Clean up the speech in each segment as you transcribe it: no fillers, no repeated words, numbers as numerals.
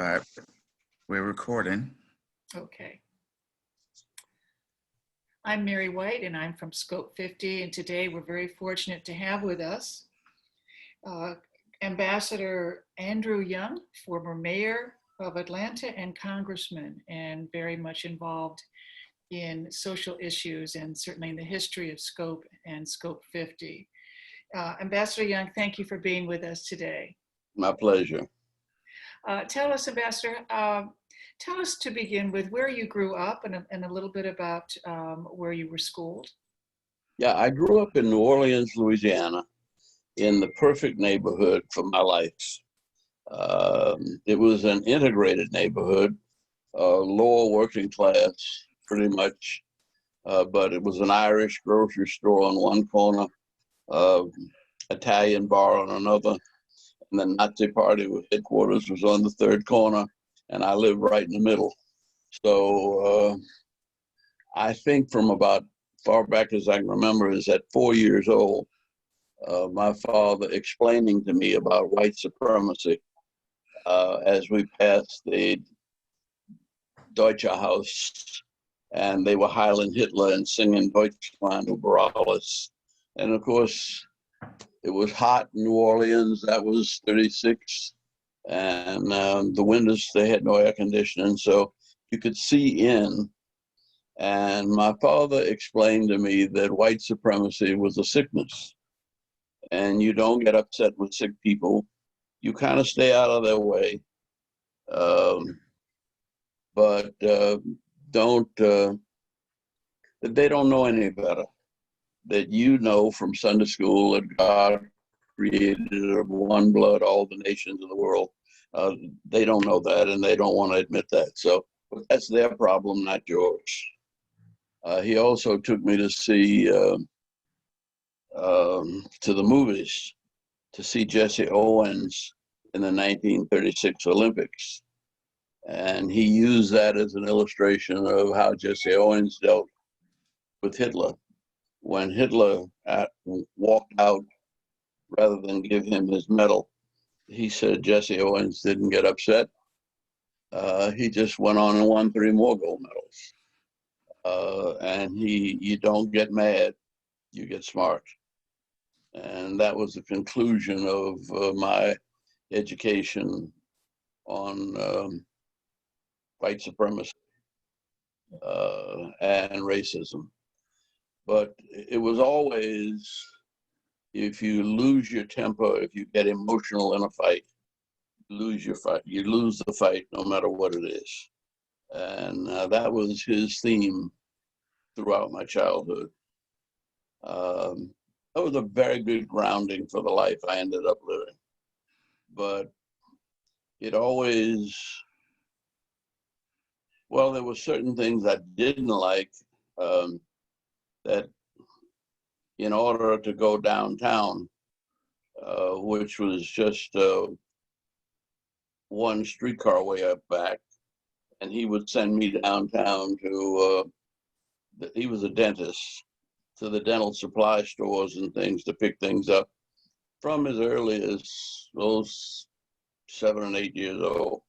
Uh, we're recording. Okay. I'm Mary White, and I'm from Scope 50, and today we're very fortunate to have with us uh, Ambassador Andrew Young, former mayor of Atlanta and congressman, and very much involved in social issues and certainly in the history of Scope and Scope 50. Ambassador Young, thank you for being with us today. My pleasure. Tell us, Ambassador, tell us to begin with where you grew up and a little bit about where you were schooled. Yeah, I grew up in New Orleans, Louisiana, in the perfect neighborhood for my life. It was an integrated neighborhood, lower working class, pretty much, but it was an Irish grocery store on one corner, Italian bar on another, and the Nazi Party headquarters was on the third corner, and I lived right in the middle. So I think from about far back as I can remember is at 4 years old, my father explaining to me about white supremacy as we passed the Deutsche Haus, and they were Heiling Hitler and singing Deutschland über alles. And of course, it was hot in New Orleans. That was 36. And the windows, they had no air conditioning, so you could see in. And my father explained to me that white supremacy was a sickness. And you don't get upset with sick people. You kind of stay out of their way. But they don't know any better. That you know from Sunday school that God created of one blood all the nations of the world. They don't know that, and they don't want to admit that. So that's their problem, not yours. He also took me to see to the movies to see Jesse Owens in the 1936 Olympics, and he used that as an illustration of how Jesse Owens dealt with Hitler. When Hitler walked out, rather than give him his medal, he said Jesse Owens didn't get upset. He just went on and won 3 more gold medals. And you don't get mad, you get smart. And that was the conclusion of my education on white supremacy and racism. But it was always, if you lose your temper, if you get emotional in a fight, you lose your fight. You lose the fight no matter what it is. And that was his theme throughout my childhood. That was a very good grounding for the life I ended up living. But it always, well, there were certain things I didn't like that in order to go downtown, which was just one streetcar away up back, and he would send me downtown to, he was a dentist, to the dental supply stores and things to pick things up from as early as those 7 and 8 years old.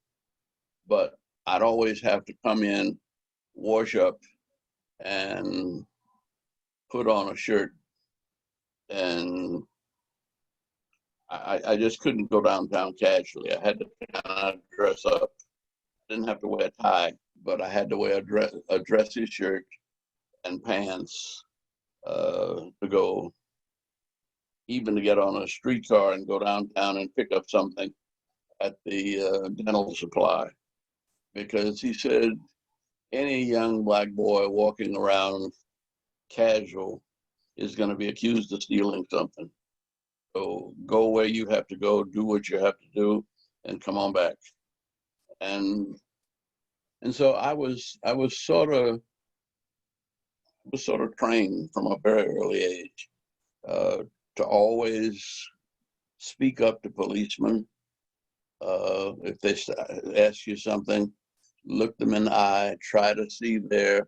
But I'd always have to come in, wash up, and put on a shirt. And I just couldn't go downtown casually. I had to kind of dress up. I didn't have to wear a tie, but I had to wear a dressy shirt and pants to go, even to get on a streetcar and go downtown and pick up something at the dental supply. Because he said, any young black boy walking around casual is going to be accused of stealing something. So go where you have to go, do what you have to do, and come on back. And so I was sort of trained from a very early age to always speak up to policemen. If they ask you something, look them in the eye, try to see their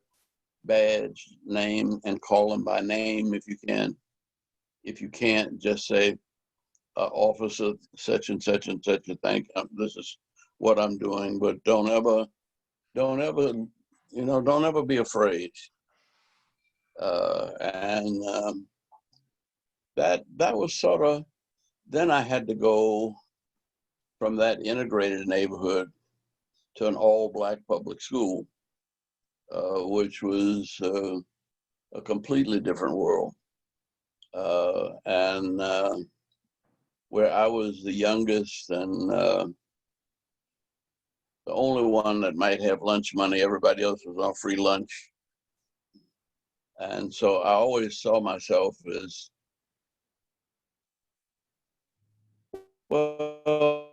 badge, name, and call them by name if you can. If you can't, just say, officer such and such and such, this is what I'm doing, but don't ever, don't ever be afraid. And that was sort of, then I had to go from that integrated neighborhood to an all-Black public school, which was a completely different world. And where I was the youngest and the only one that might have lunch money, everybody else was on free lunch. And so I always saw myself as, well,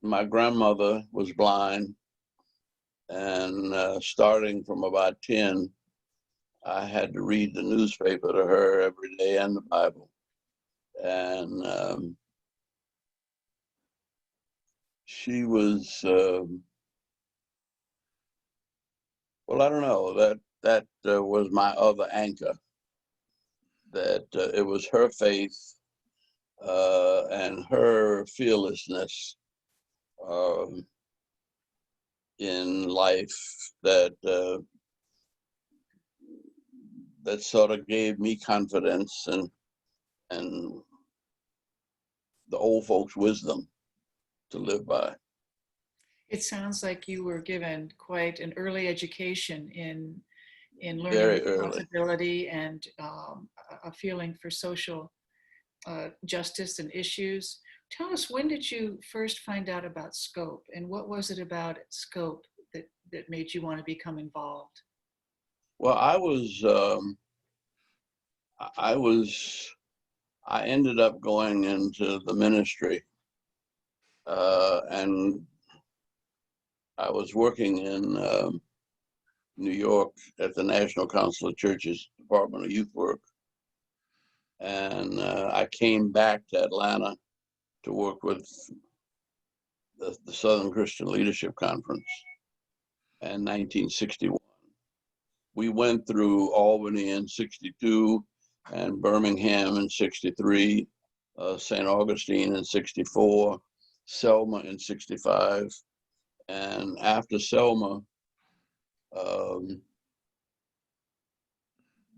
my grandmother was blind, and starting from about 10, I had to read the newspaper to her every day and the Bible. And she was, well, I don't know, that was my other anchor, that it was her faith and her fearlessness in life that that sort of gave me confidence and the old folks' wisdom to live by. It sounds like you were given quite an early education in learning Very early. responsibility and a feeling for social justice and issues. Tell us, when did you first find out about SCOPE, and what was it about SCOPE that made you want to become involved? Well, I ended up going into the ministry, and I was working in New York at the National Council of Churches Department of Youth Work. And I came back to Atlanta to work with the Southern Christian Leadership Conference in 1961. We went through Albany in 62 and Birmingham in 63, St. Augustine in 64, Selma in 65. And after Selma,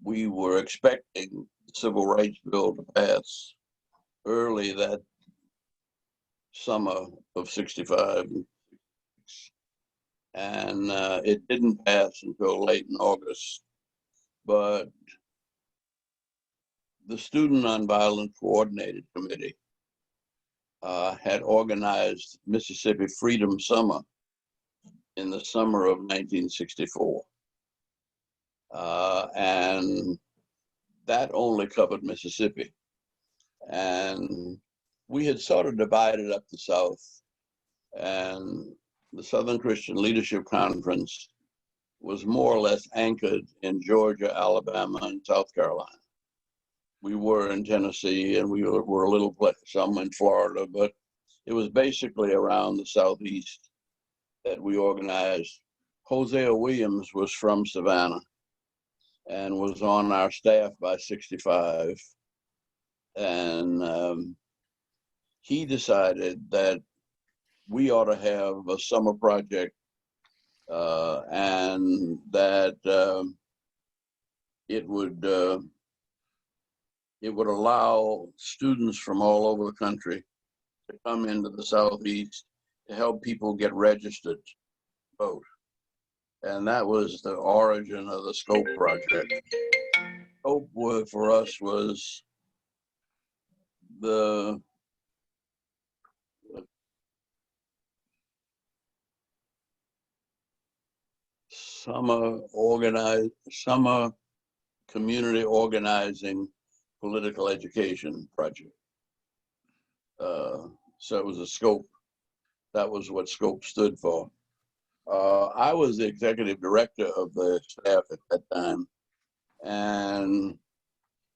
we were expecting the Civil Rights Bill to pass early that summer of 65. And it didn't pass until late in August. But the Student Nonviolent Coordinated Committee had organized Mississippi Freedom Summer in the summer of 1964. And that only covered Mississippi. And we had sort of divided up the South, and the Southern Christian Leadership Conference was more or less anchored in Georgia, Alabama, and South Carolina. We were in Tennessee, and we were a little some in Florida, but it was basically around the Southeast that we organized. Hosea Williams was from Savannah and was on our staff by 65. And he decided that we ought to have a summer project and that it would allow students from all over the country to come into the Southeast to help people get registered to vote. And that was the origin of the SCOPE project. SCOPE for us was the summer community organizing political education project. So it was a SCOPE. That was what SCOPE stood for. I was the executive director of the staff at that time, and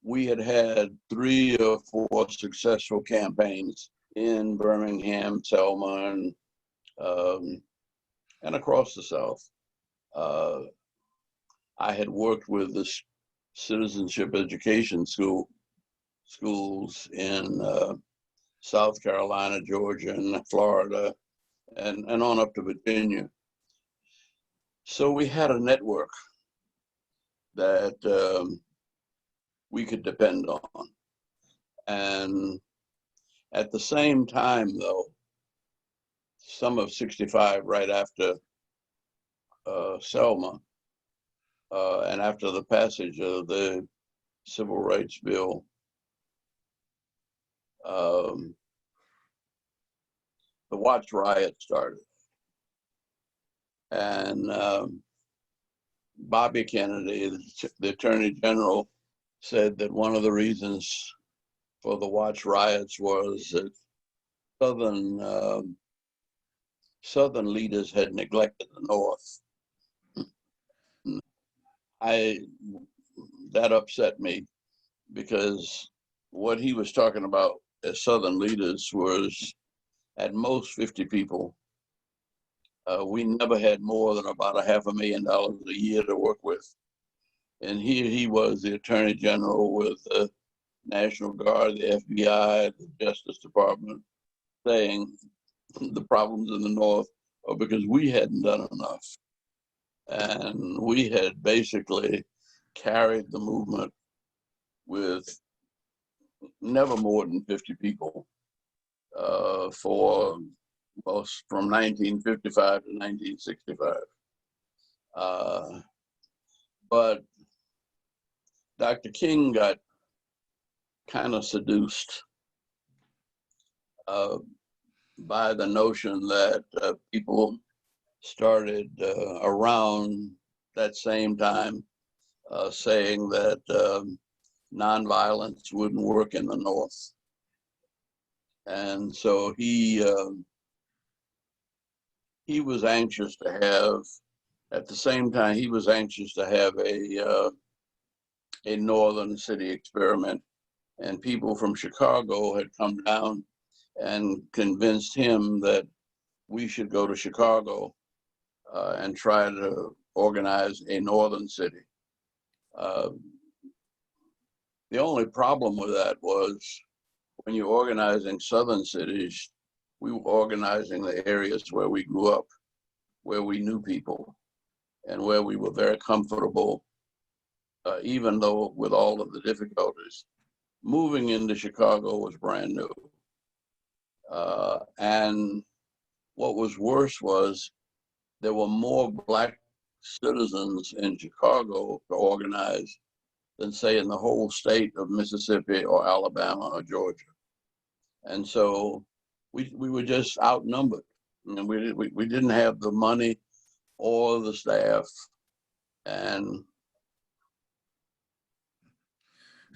we had had 3 or 4 successful campaigns in Birmingham, Selma, and across the South. I had worked with the Citizenship Education School schools in South Carolina, Georgia, and Florida, and on up to Virginia. So we had a network that we could depend on. And at the same time, though, some of 65, right after Selma, and after the passage of the Civil Rights Bill, the Watts riot started. And Bobby Kennedy, the Attorney General, said that one of the reasons for the Watts riots was that Southern leaders had neglected the North. That upset me, because what he was talking about as Southern leaders was at most 50 people. We never had more than about $500,000 a year to work with. And here he was, the Attorney General, with the National Guard, the FBI, the Justice Department, saying the problems in the North are because we hadn't done enough. And we had basically carried the movement with never more than 50 people for most from 1955 to 1965. But Dr. King got kind of seduced by the notion that people started around that same time saying that nonviolence wouldn't work in the North. And so he was anxious to have, at the same time, he was anxious to have a northern city experiment. And people from Chicago had come down and convinced him that we should go to Chicago and try to organize a northern city. The only problem with that was when you're organizing southern cities, we were organizing the areas where we grew up, where we knew people, and where we were very comfortable, even though with all of the difficulties. Moving into Chicago was brand new. And what was worse was there were more Black citizens in Chicago to organize than, say, in the whole state of Mississippi or Alabama or Georgia. And so we were just outnumbered. And we didn't have the money or the staff. And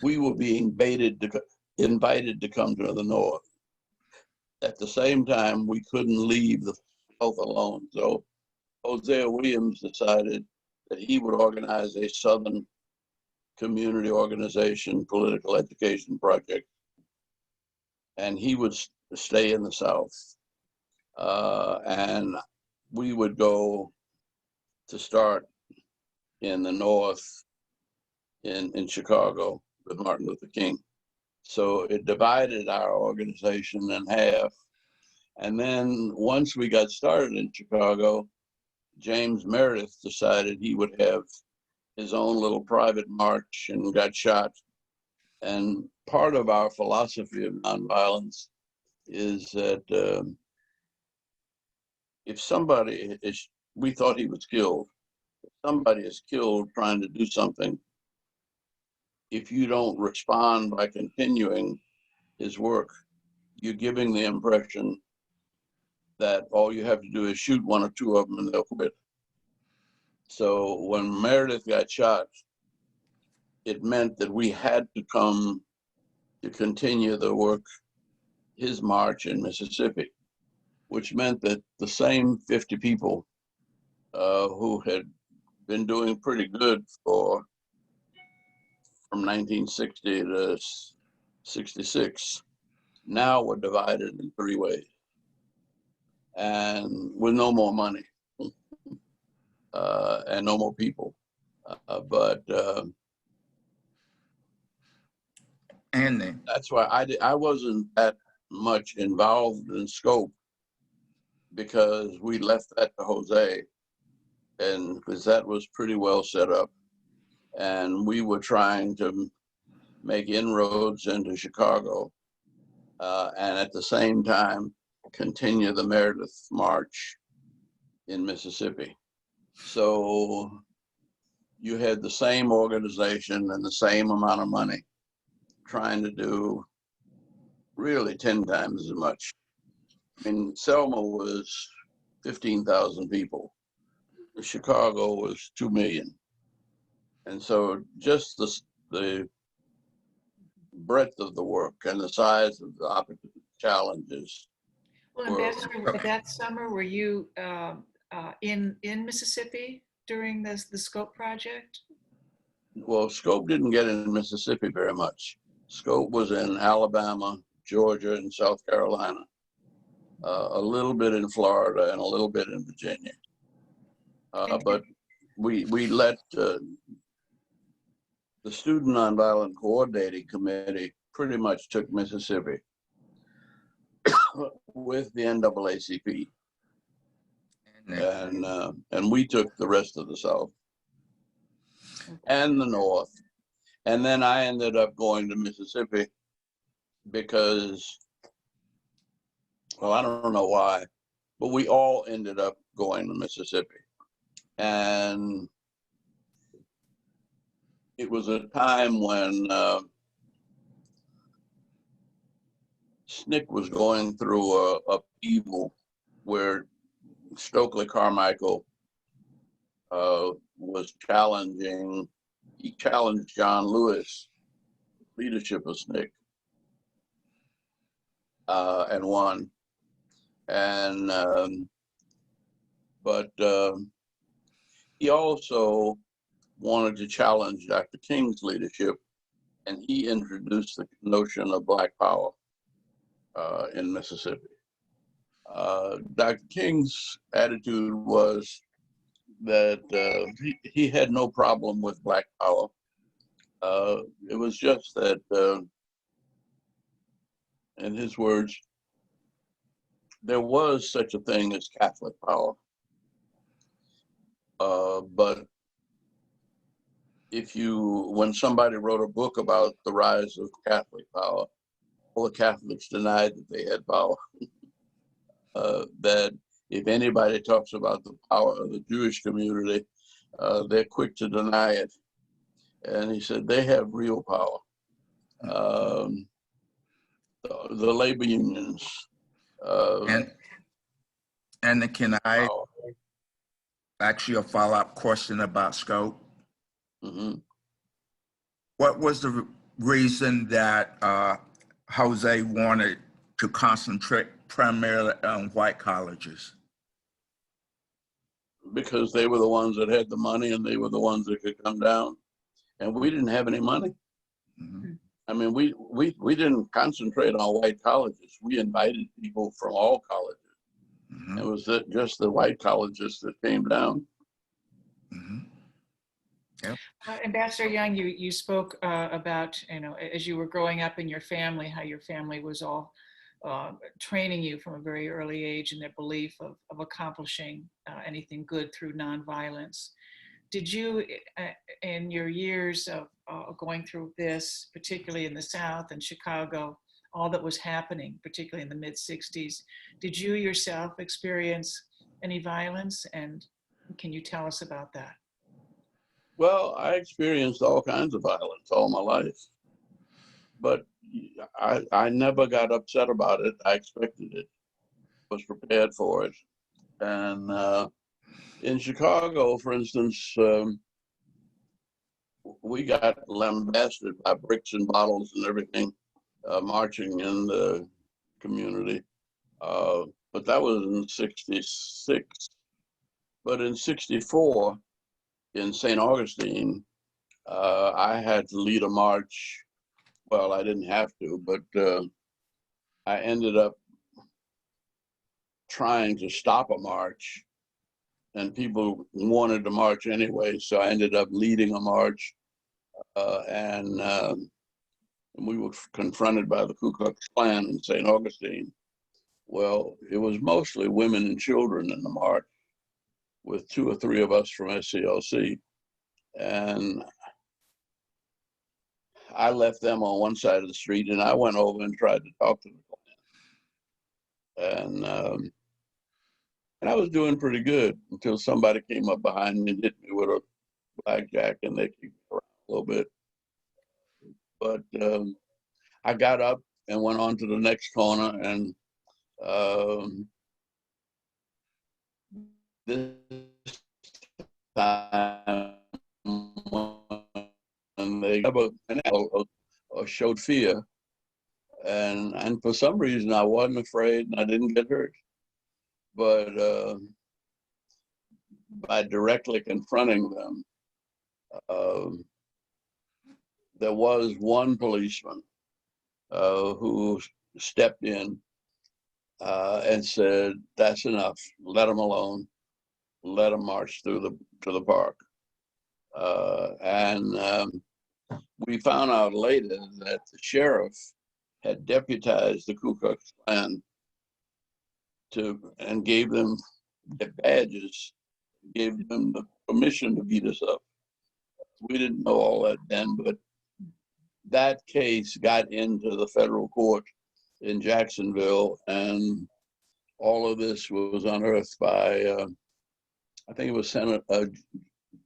we were being invited to come to the North. At the same time, we couldn't leave the South alone. So Hosea Williams decided that he would organize a Southern community organization, political education project, and he would stay in the South. And we would go to start in the North in Chicago with Martin Luther King. So it divided our organization in half. And then once we got started in Chicago, James Meredith decided he would have his own little private march and got shot. And part of our philosophy of nonviolence is that if somebody is, we thought he was killed, if somebody is killed trying to do something, if you don't respond by continuing his work, you're giving the impression that all you have to do is shoot one or two of them and they'll quit. So when Meredith got shot, it meant that we had to come to continue the work, his march in Mississippi, which meant that the same 50 people who had been doing pretty good from 1960 to 66 now were divided in 3 ways, and with no more money and no more people. Andy, That's why I wasn't that much involved in scope because we left that to Jose, and because that was pretty well set up, and we were trying to make inroads into Chicago, and at the same time continue the Meredith March in Mississippi. So you had the same organization and the same amount of money trying to do really 10 times as much. I mean, Selma was 15,000 people. Chicago was 2 million. And so just the breadth of the work and the size of the challenges. Well, were- Ambassador, that summer, were you in Mississippi during the SCOPE project? Well, Scope didn't get in Mississippi very much. Scope was in Alabama, Georgia, and South Carolina. A little bit in Florida and a little bit in Virginia. But we let the Student Nonviolent Coordinating Committee pretty much took Mississippi with the NAACP, and we took the rest of the South and the North. And then I ended up going to Mississippi because, well, I don't know why, but we all ended up going to Mississippi. And it was a time when SNCC was going through a upheaval where Stokely Carmichael was challenging, he challenged John Lewis, leadership of SNCC, and won. And, but he also wanted to challenge Dr. King's leadership, and he introduced the notion of Black Power in Mississippi. Dr. King's attitude was that he had no problem with Black Power. It was just that, in his words, there was such a thing as Catholic power. But when somebody wrote a book about the rise of Catholic power, all the Catholics denied that they had power. That if anybody talks about the power of the Jewish community, they're quick to deny it. And he said they have real power. The labor unions. And can I Power. ask you a follow-up question about scope? Mm-hmm. What was the reason that Jose wanted to concentrate primarily on white colleges? Because they were the ones that had the money and they were the ones that could come down. And we didn't have any money. Mm-hmm. I mean, we didn't concentrate on white colleges. We invited people from all colleges. Mm-hmm. It was just the white colleges that came down. Mm-hmm. Ambassador Young, you spoke about, as you were growing up in your family, how your family was all training you from a very early age in their belief of accomplishing anything good through nonviolence. Did you, in your years of going through this, particularly in the South and Chicago, all that was happening, particularly in the mid-'60s, did you yourself experience any violence? And can you tell us about that? Well, I experienced all kinds of violence all my life, but I never got upset about it. I expected it, was prepared for it. And in Chicago, for instance, we got lambasted by bricks and bottles and everything, marching in the community. But that was in '66. But in '64, in St. Augustine, I had to lead a march. Well, I didn't have to, but I ended up trying to stop a march, and people wanted to march anyway, so I ended up leading a march. And and we were confronted by the Ku Klux Klan in St. Augustine. Well, it was mostly women and children in the march, with 2 or 3 of us from SCLC. And I left them on one side of the street, and I went over and tried to talk to them. And I was doing pretty good until somebody came up behind me and hit me with a blackjack, and they kicked me around a little bit. But I got up and went on to the next corner, and this time, and they showed fear, and for some reason I wasn't afraid and I didn't get hurt. But by directly confronting them, there was one policeman who stepped in and said, "That's enough. Let them alone. Let them march to the park." And we found out later that the sheriff had deputized the Ku Klux Klan and gave them their badges, gave them the permission to beat us up. We didn't know all that then, but that case got into the federal court in Jacksonville, and all of this was unearthed by, I think it was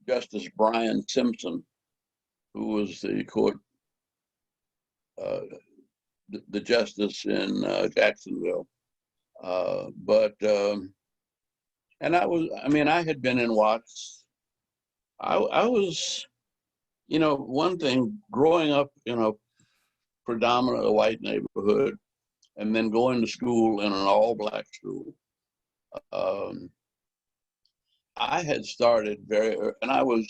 Justice Brian Simpson, who was the court, the justice in Jacksonville. And I had been in Watts. I was, one thing, growing up in a predominantly white neighborhood and then going to school in an all-black school, I had started very early, and I was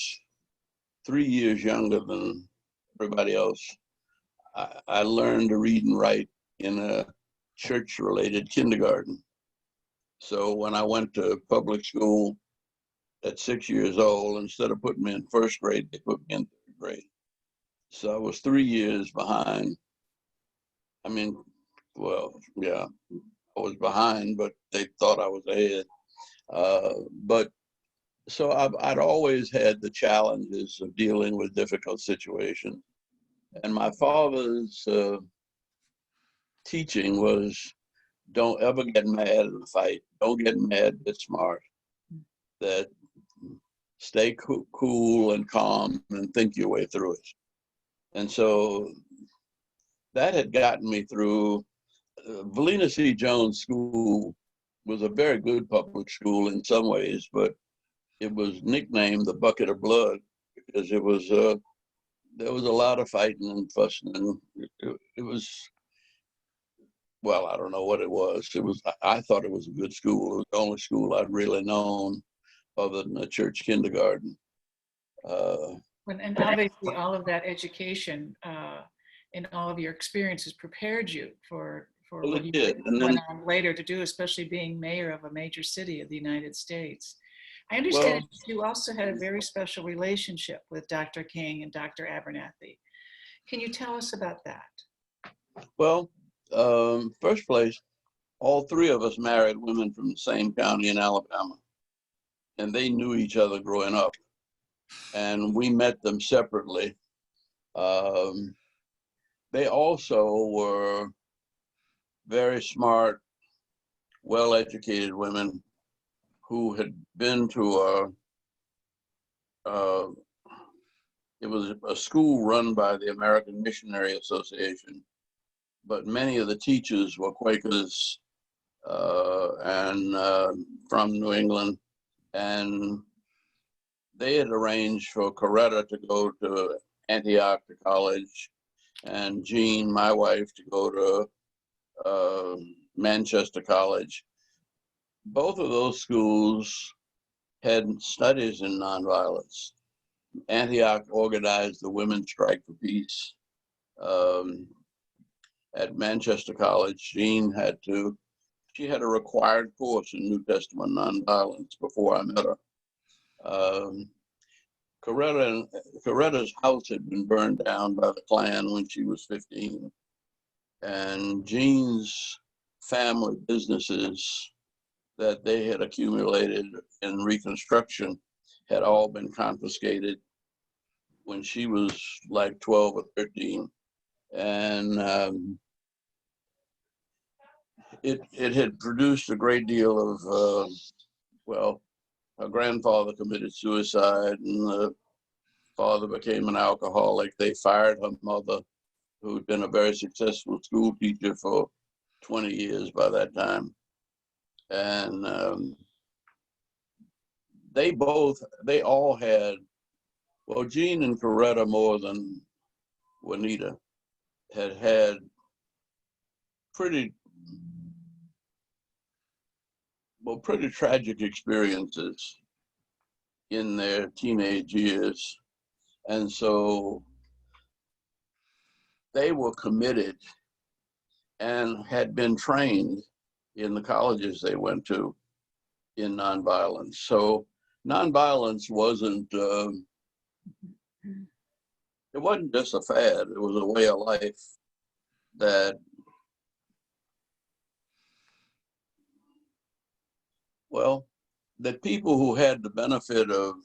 3 years younger than everybody else. I learned to read and write in a church-related kindergarten. So when I went to public school at 6 years old, instead of putting me in first grade, they put me in third grade. So I was 3 years behind. I was behind, but they thought I was ahead. So I'd always had the challenges of dealing with difficult situations. And my father's teaching was, don't ever get mad in a fight. Don't get mad, get smart. That stay cool and calm and think your way through it. And so that had gotten me through. Valina C. Jones School was a very good public school in some ways, but it was nicknamed the Bucket of Blood because it was there was a lot of fighting and fussing, and it was, well, I don't know what it was. I thought it was a good school. It was the only school I'd really known other than a church kindergarten. And obviously all of that education and all of your experiences prepared you for what you went on later to do, especially being mayor of a major city of the United States. I understand you also had a very special relationship with Dr. King and Dr. Abernathy. Can you tell us about that? Well, first place, all 3 of us married women from the same county in Alabama, and they knew each other growing up, and we met them separately. They also were very smart, well-educated women who had been to it was a school run by the American Missionary Association, but many of the teachers were Quakers and from New England, and they had arranged for Coretta to go to Antioch to college, and Jean, my wife, to go to Manchester College. Both of those schools had studies in nonviolence. Antioch organized the Women's Strike for Peace. At Manchester College, Jean had a required course in New Testament nonviolence before I met her. Coretta's house had been burned down by the Klan when she was 15. And Jean's family businesses that they had accumulated in Reconstruction had all been confiscated when she was like 12 or 13. And it had produced a great deal of, well, her grandfather committed suicide and the father became an alcoholic. They fired her mother, who had been a very successful school teacher for 20 years by that time. And they all had, well, Jean and Coretta more than Juanita had pretty tragic experiences in their teenage years. And so they were committed and had been trained in the colleges they went to in nonviolence. So nonviolence wasn't, it wasn't just a fad, it was a way of life that, well, that people who had the benefit of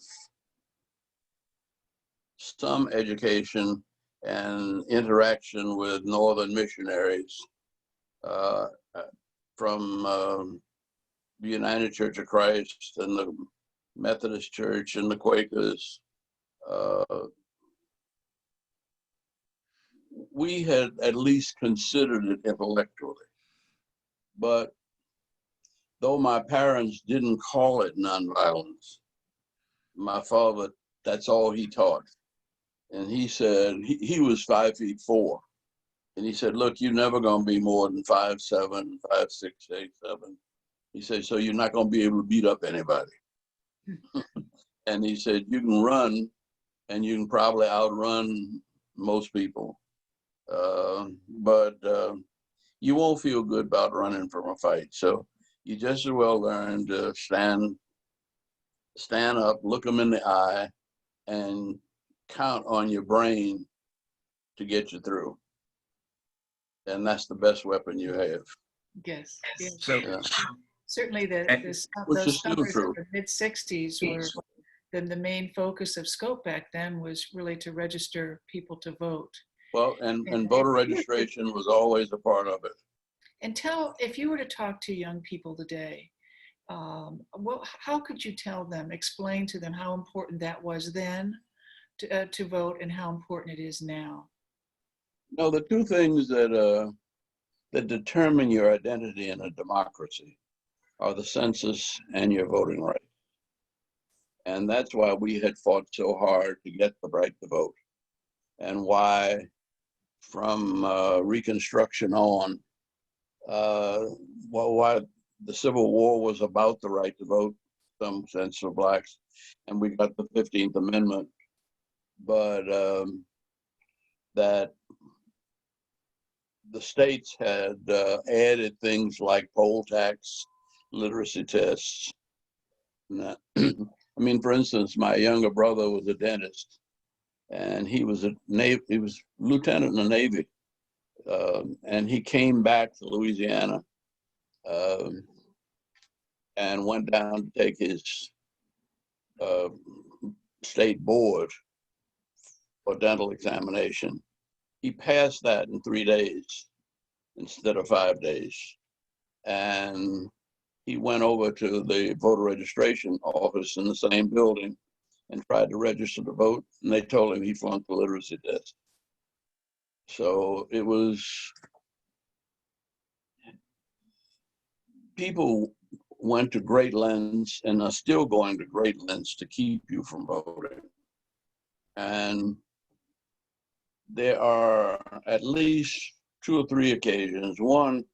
some education and interaction with Northern missionaries from the United Church of Christ and the Methodist Church and the Quakers, we had at least considered it intellectually. But though my parents didn't call it nonviolence, my father, that's all he taught. And he said, he was 5'4". And he said, look, you're never gonna be more than 5'7", 5'6", 8'7". He said, so you're not gonna be able to beat up anybody. And he said, you can run and you can probably outrun most people. But you won't feel good about running from a fight. So you just as well learn to stand up, look them in the eye, and count on your brain to get you through. And that's the best weapon you have. Yes. Yes. So, Yeah. Certainly Which those is still summers true. of the mid-60s were the main focus of Scope back then was really to register people to vote. Well, and voter registration was always a part of it. And if you were to talk to young people today, how could you tell them, explain to them how important that was then to vote and how important it is now? No, the two things that determine your identity in a democracy are the census and your voting right. And that's why we had fought so hard to get the right to vote, and why from Reconstruction on, why the Civil War was about the right to vote, some sense for blacks, and we got the 15th Amendment, but that the states had added things like poll tax, literacy tests. I mean, for instance, my younger brother was a dentist, and he was lieutenant in the Navy, and he came back to Louisiana and went down to take his state board for dental examination. He passed that in 3 days instead of 5 days. And he went over to the voter registration office in the same building and tried to register to vote, and they told him he flunked the literacy test. So it was, people went to great lengths and are still going to great lengths to keep you from voting. And there are at least 2 or 3 occasions. One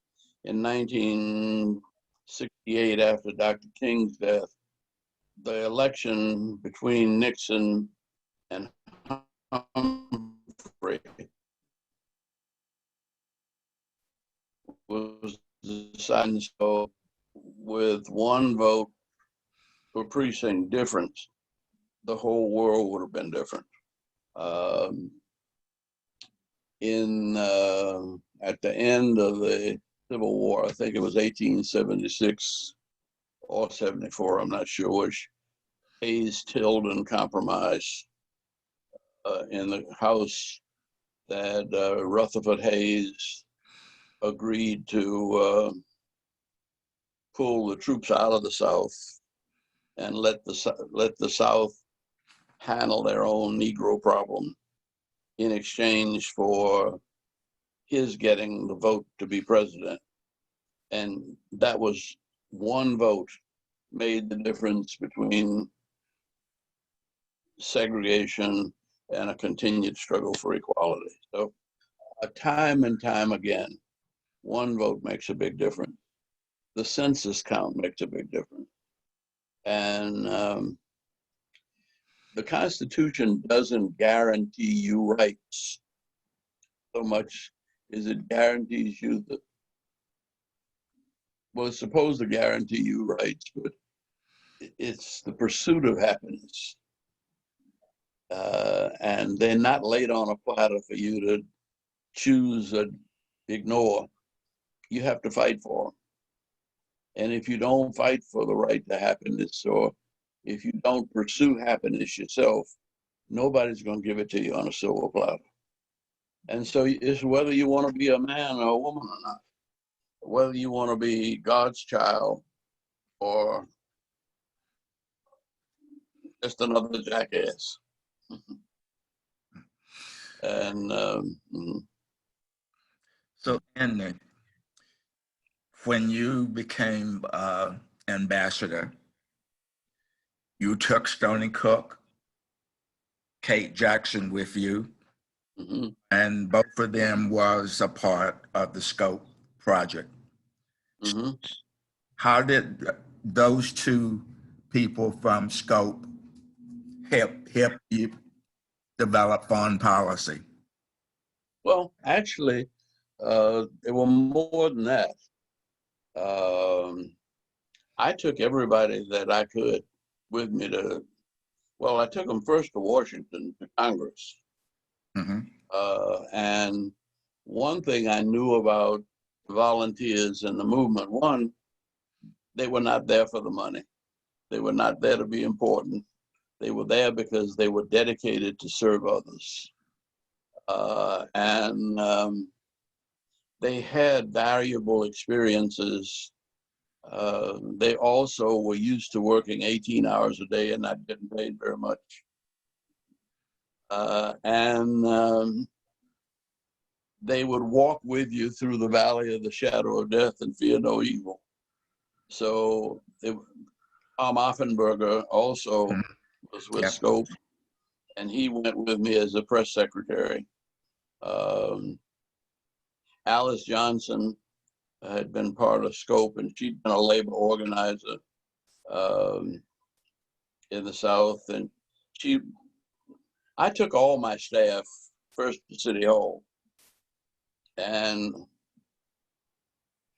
in 1968, after Dr. King's death, the election between Nixon and Humphrey was decided so with 1 vote per precinct difference. the whole world would have been different. At the end of the Civil War, I think it was 1876 or 74, I'm not sure which, Hayes-Tilden Compromise in the House that Rutherford Hayes agreed to pull the troops out of the South and let the South handle their own Negro problem in exchange for his getting the vote to be president. And that was one vote made the difference between segregation and a continued struggle for equality. So time and time again, one vote makes a big difference. The census count makes a big difference. And the Constitution doesn't guarantee you rights so much as it guarantees you the, well, it's supposed to guarantee you rights, but it's the pursuit of happiness. And they're not laid on a platter for you to choose or ignore. You have to fight for them. And if you don't fight for the right to happiness, or if you don't pursue happiness yourself, nobody's going to give it to you on a silver platter. And so it's whether you want to be a man or a woman or not, whether you want to be God's child or just another jackass. And So, Andy, when you became ambassador, you took Stony Cook, Kate Jackson with you, mhm, and both of them was a part of the Scope project. mhm. How did those two people from Scope help you develop foreign policy? Well, actually, there were more than that. I took everybody that I could with me to, well, I took them first to Washington, to Congress. Mm-hmm. And one thing I knew about volunteers in the movement, one, they were not there for the money. They were not there to be important. They were there because they were dedicated to serve others. And they had valuable experiences. They also were used to working 18 hours a day and not getting paid very much. And they would walk with you through the valley of the shadow of death and fear no evil. So Tom Offenberger also was with Scope, and he went with me as a press secretary. Alice Johnson had been part of Scope, and she'd been a labor organizer in the South. And I took all my staff first to City Hall. And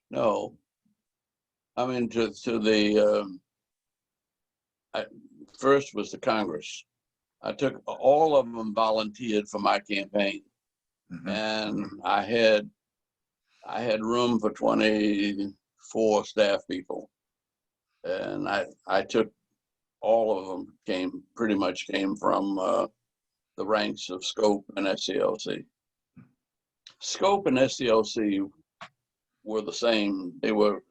no, I mean, to the, first was the Congress. I took all of them volunteered for my campaign. Mm-hmm. And I had room for 24 staff people. And I took all of them pretty much came from the ranks of Scope and SCLC. Scope and SCLC were the same. They were,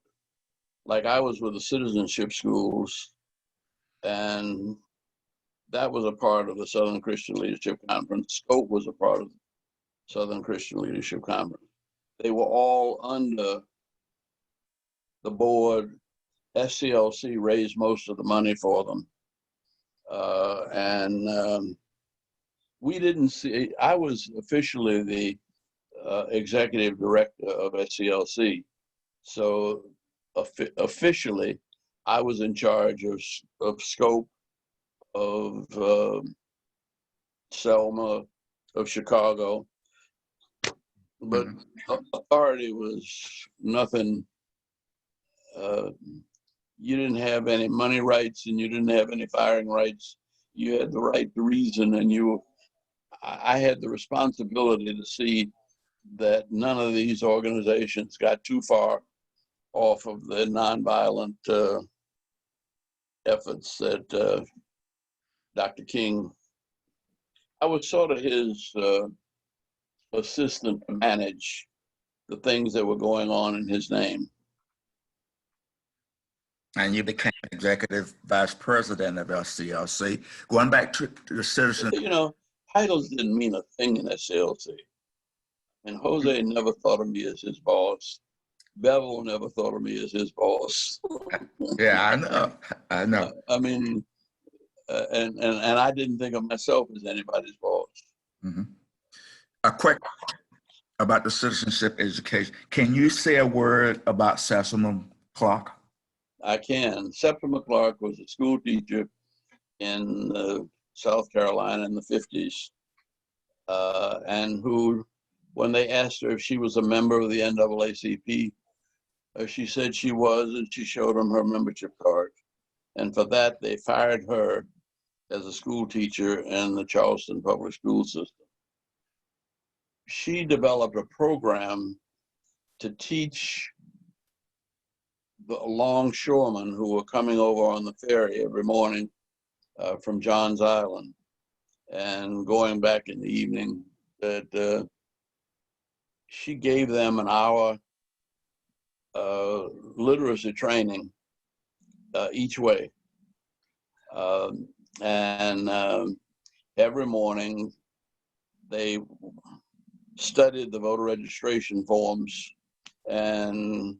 like, I was with the citizenship schools, and that was a part of the Southern Christian Leadership Conference. Scope was a part of the Southern Christian Leadership Conference. They were all under the board. SCLC raised most of the money for them. And we didn't see, I was officially the executive director of SCLC. So officially, I was in charge of Scope, of Selma, of Chicago. But authority was nothing. You didn't have any money rights, and you didn't have any firing rights. you had the right to reason, and I had the responsibility to see that none of these organizations got too far off of the nonviolent efforts that Dr. King. I was sort of his assistant to manage the things that were going on in his name. And you became executive vice president of SCLC. Going back to the citizen, You know, titles didn't mean a thing in SCLC. And Jose never thought of me as his boss. Bevel never thought of me as his boss. yeah, I know. I mean, and I didn't think of myself as anybody's boss. Mhm. A quick about the citizenship education. Can you say a word about Septima Clark? I can. Septima Clark was a school teacher in South Carolina in the 50s, and who, when they asked her if she was a member of the NAACP, she said she was, and she showed them her membership card. And for that, they fired her as a school teacher in the Charleston public school system. She developed a program to teach the longshoremen who were coming over on the ferry every morning from Johns Island and going back in the evening, that she gave them an hour literacy training each way. And every morning they studied the voter registration forms, and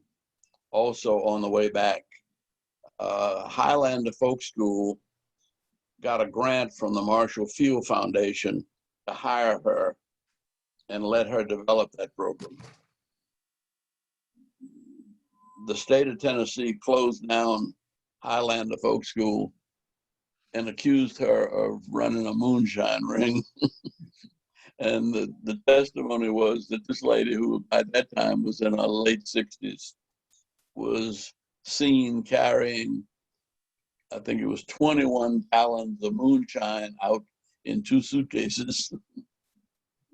also on the way back, Highlander Folk School got a grant from the Marshall Field Foundation to hire her and let her develop that program. The state of Tennessee closed down Highlander Folk School and accused her of running a moonshine ring. And the testimony was that this lady, who at that time was in her late 60s, was seen carrying, I think it was 21 gallons of moonshine out in 2 suitcases.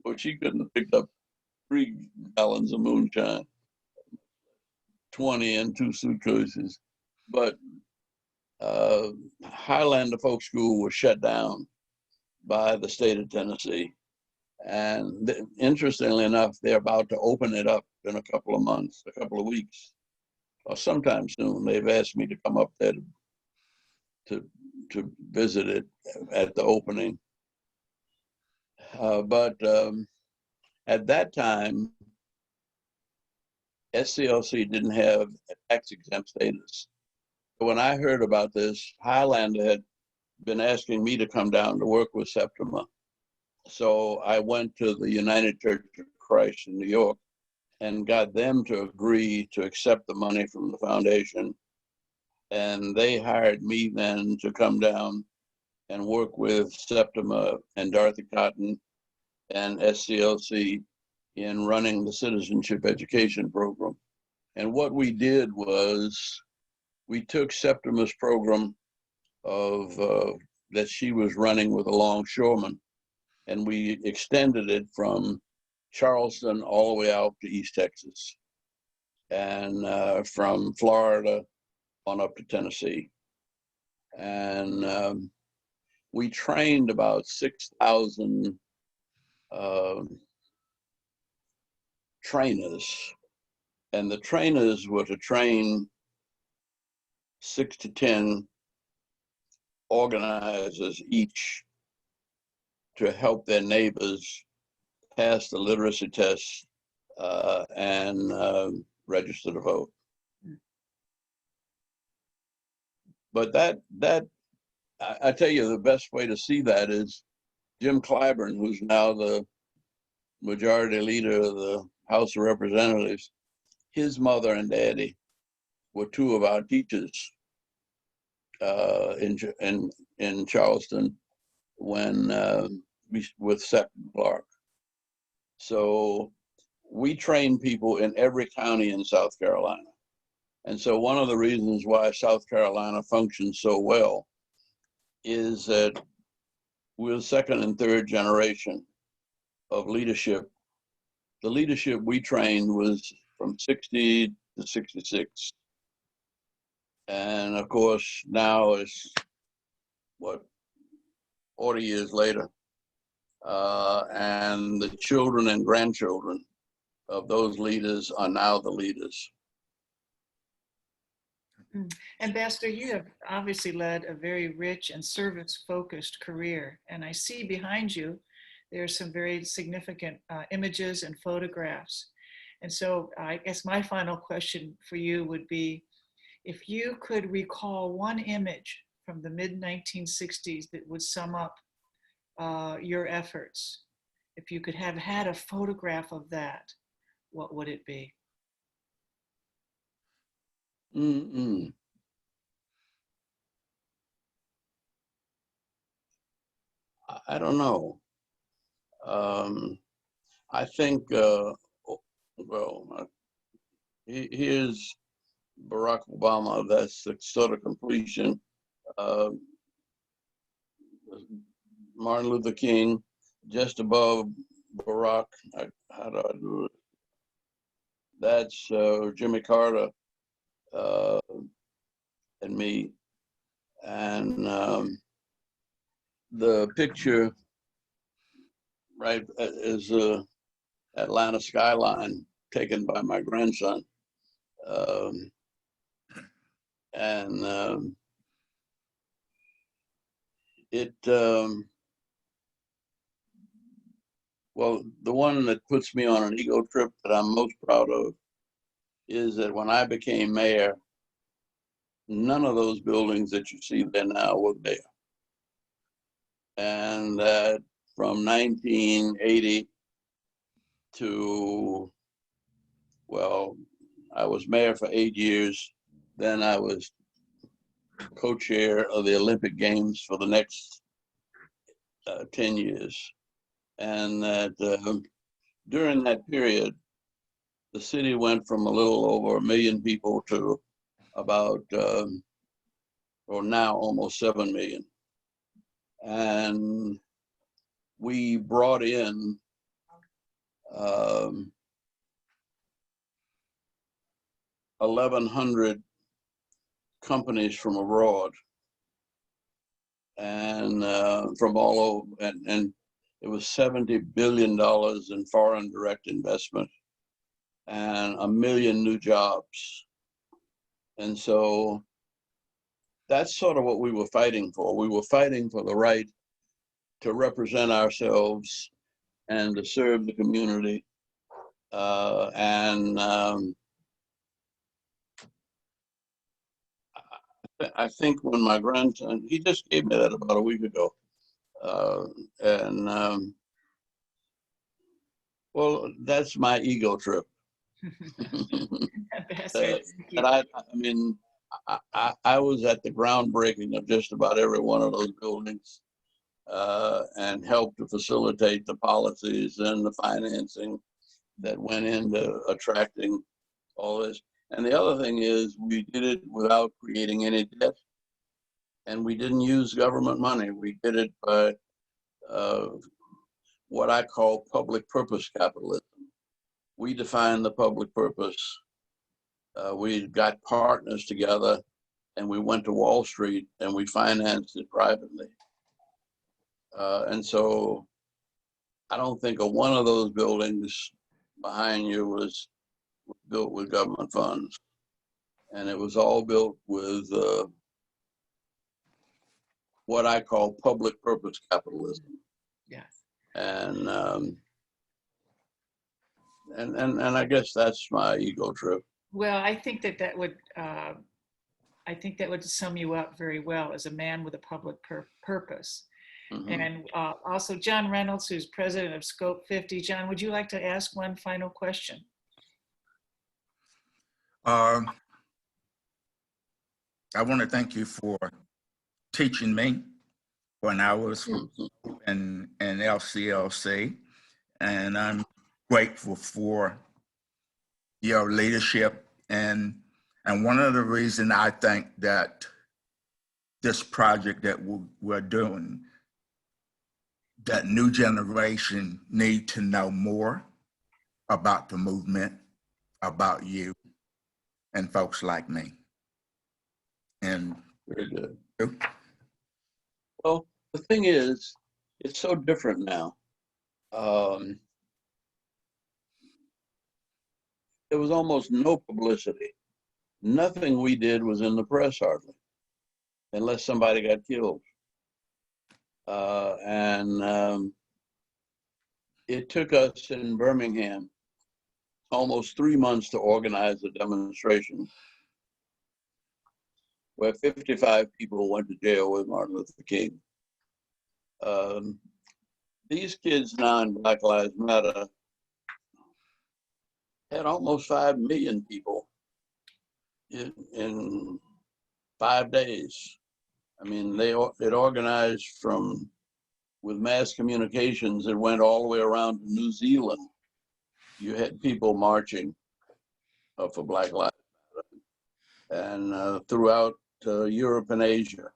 Well, she couldn't have picked up 3 gallons of moonshine, 20 in 2 suitcases. But Highlander Folk School was shut down by the state of Tennessee. And interestingly enough, they're about to open it up in a couple of months, a couple of weeks, or sometime soon. They've asked me to come up there to visit it at the opening. But at that time, SCLC didn't have a tax exempt status. When I heard about this, Highlander had been asking me to come down to work with Septima. So I went to the United Church of Christ in New York and got them to agree to accept the money from the foundation. And they hired me then to come down and work with Septima and Dorothy Cotton and SCLC in running the citizenship education program. And what we did was we took Septima's program of that she was running with a longshoreman, and we extended it from Charleston all the way out to East Texas, and from Florida on up to Tennessee. And we trained about 6,000 trainers, and the trainers were to train 6 to 10 organizers each to help their neighbors pass the literacy test and register to vote. But that I tell you, the best way to see that is Jim Clyburn, who's now the majority leader of the House of Representatives. His mother and daddy were 2 of our teachers in Charleston when with Septima Clark. So we train people in every county in South Carolina. And so one of the reasons why South Carolina functions so well is that we're second and third generation of leadership. The leadership we trained was from 60 to 66. And of course, now it's, what, 40 years later. And the children and grandchildren of those leaders are now the leaders. Ambassador, you have obviously led a very rich and service-focused career, and I see behind you there's some very significant images and photographs. And so I guess my final question for you would be, if you could recall one image from the mid-1960s that would sum up your efforts, if you could have had a photograph of that, what would it be? Mm-mm. I don't know. I think, here's Barack Obama. That's the sort of completion. Martin Luther King, just above Barack. How do I do it? That's Jimmy Carter and me. And the picture, right, is Atlanta skyline taken by my grandson. Well, the one that puts me on an ego trip that I'm most proud of is that when I became mayor, none of those buildings that you see there now were there. And that from 1980 to, well, I was mayor for 8 years. Then I was co-chair of the Olympic Games for the next 10 years. And that during that period, the city went from a little over 1 million people to about, or now almost 7 million. And we brought in 1,100 companies from abroad and from all over, and it was $70 billion in foreign direct investment and 1 million new jobs. And so that's sort of what we were fighting for. We were fighting for the right to represent ourselves and to serve the community. I think when my grandson, he just gave me that about a week ago. Well, that's my ego trip. Ambassador, thank you. And I mean, I was at the groundbreaking of just about every one of those buildings and helped to facilitate the policies and the financing that went into attracting all this. And the other thing is we did it without creating any debt, and we didn't use government money. We did it by what I call public purpose capitalism. We defined the public purpose. We got partners together and we went to Wall Street and we financed it privately. And so I don't think one of those buildings behind you was built with government funds. And it was all built with what I call public purpose capitalism. Yes. And I guess that's my ego trip. Well, I think that would sum you up very well as a man with a public purpose. Mm-hmm. And also John Reynolds, who's president of Scope 50. John, would you like to ask one final question? I want to thank you for teaching me when I was in LCLC, and I'm grateful for your leadership. And one of the reasons I think that this project that we're doing that new generation need to know more about the movement, about you, and folks like me. And Very good. Well, the thing is, it's so different now. There was almost no publicity. Nothing we did was in the press hardly, unless somebody got killed. And it took us in Birmingham almost 3 months to organize a demonstration where 55 people went to jail with Martin Luther King. These kids now in Black Lives Matter had almost 5 million people in 5 days. I mean, it organized with mass communications. It went all the way around to New Zealand. You had people marching for Black Lives Matter, and throughout Europe and Asia.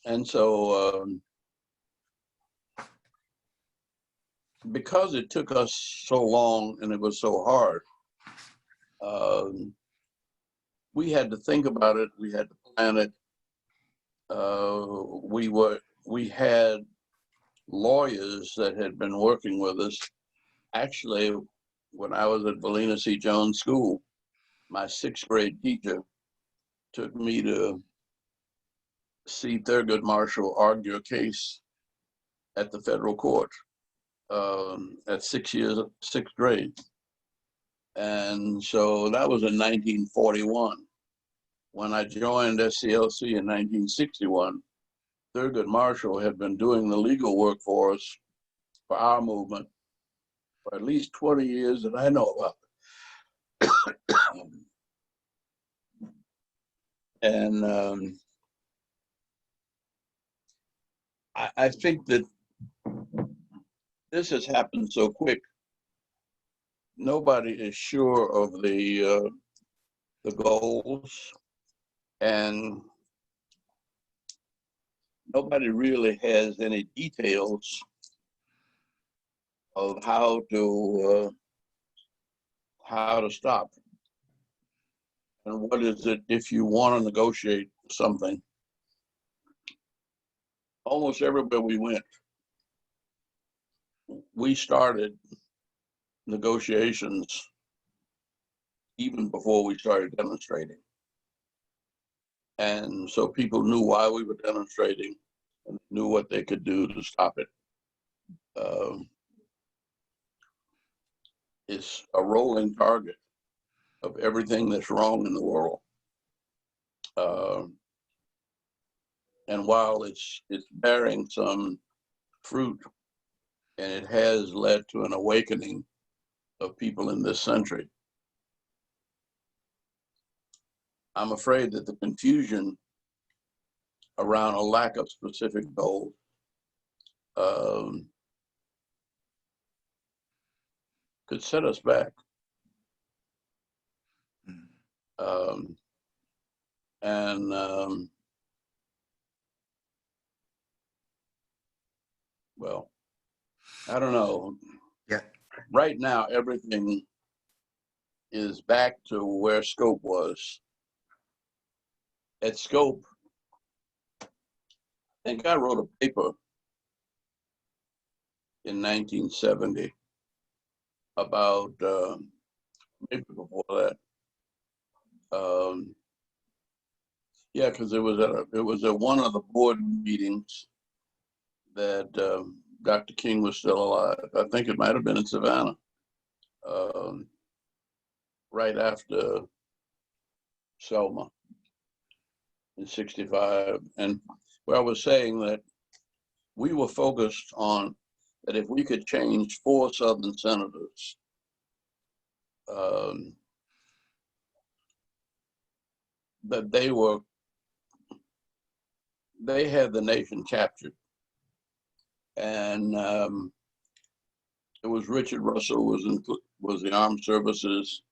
And so, because it took us so long and it was so hard, we had to think about it. We had to plan it. We had lawyers that had been working with us. Actually, when I was at Valina C. Jones School, my 6th grade teacher took me to see Thurgood Marshall argue a case at the federal court at 6th grade. And so that was in 1941. When I joined SCLC in 1961, Thurgood Marshall had been doing the legal work for us, for our movement, for at least 20 years that I know about. And I think that this has happened so quick. Nobody is sure of the goals, and nobody really has any details of how to stop. And what is it if you want to negotiate something? Almost everywhere we went, we started negotiations even before we started demonstrating. And so people knew why we were demonstrating and knew what they could do to stop it. It's a rolling target of everything that's wrong in the world. And while it's bearing some fruit, and it has led to an awakening of people in this century, I'm afraid that the confusion around a lack of specific goals could set us back. Well, I don't know. yeah, Right now, everything is back to where Scope was. At Scope, I think I wrote a paper in 1970 about, maybe before that. Yeah, because it was at one of the board meetings that Dr. King was still alive. I think it might have been in Savannah, right after Selma in '65. And where I was saying that we were focused on that if we could change 4 Southern senators, that they had the nation captured. And it was Richard Russell was the Armed Services.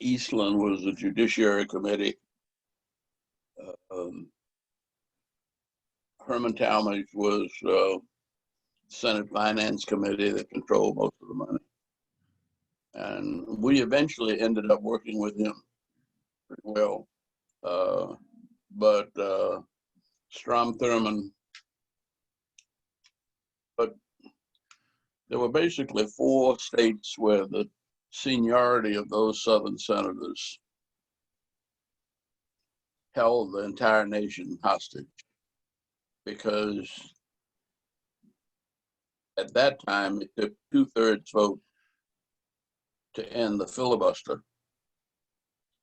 Eastland was the Judiciary Committee. Herman Talmadge was Senate Finance Committee that controlled most of the money. And we eventually ended up working with him pretty well. But Strom Thurmond, but there were basically 4 states where the seniority of those Southern senators held the entire nation hostage, because at that time it took 2/3 vote to end the filibuster.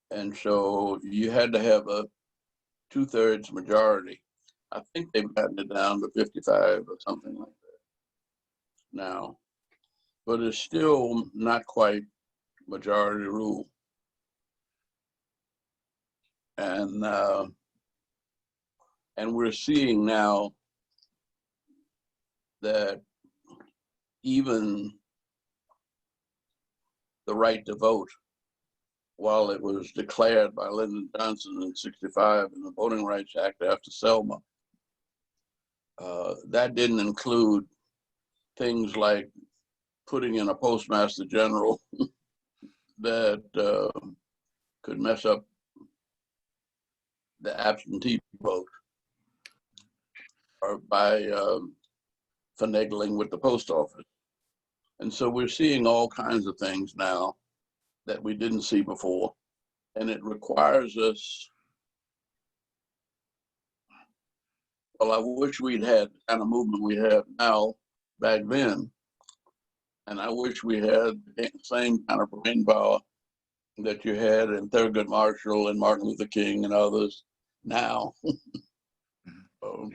And so you had to have a 2/3 majority. I think they've gotten it down to 55 or something like that now, but it's still not quite majority rule. And we're seeing now that even the right to vote, while it was declared by Lyndon Johnson in '65 in the Voting Rights Act after Selma, that didn't include things like putting in a postmaster general that could mess up the absentee vote, or by finagling with the post office. And so we're seeing all kinds of things now that we didn't see before. And it requires us, well, I wish we'd had the kind of movement we have now back then. And I wish we had the same kind of brain power that you had in Thurgood Marshall and Martin Luther King and others now. So,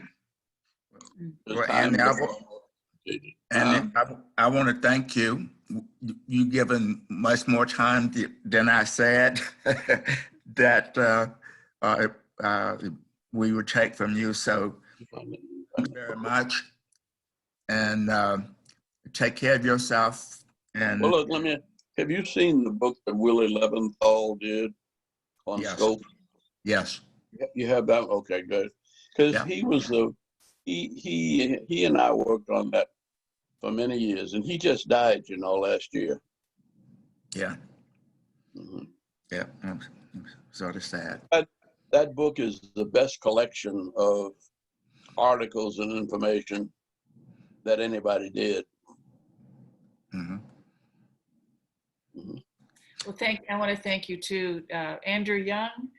Well, Andy, I want to thank you. You given much more time than I said that we would take from you. So thank you very much, and take care of yourself. And well, look, have you seen the book that Willie Leventhal did on Yes. Scope? Yes. You have that? Okay, good. Because Yeah. he was he and I worked on that for many years, and he just died, last year. Yeah. Mhm. Yeah. I'm sort of sad. That book is the best collection of articles and information that anybody did. Mm-hmm. Mhm. Well, I want to thank you too, Andrew Young,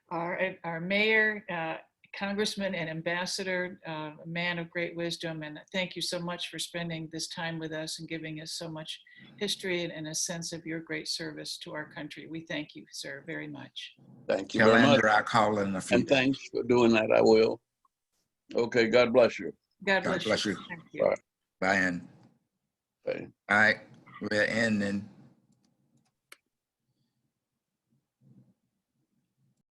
our mayor, congressman and ambassador, a man of great wisdom. And thank you so much for spending this time with us and giving us so much history and a sense of your great service to our country. We thank you, sir, very much. Thank you Tell very much. Andrew I call in a few And days. thanks for doing that. I will. Okay, God bless you. God God bless bless you. you. Thank you. Bye. Bye. And Okay. all right, we're ending.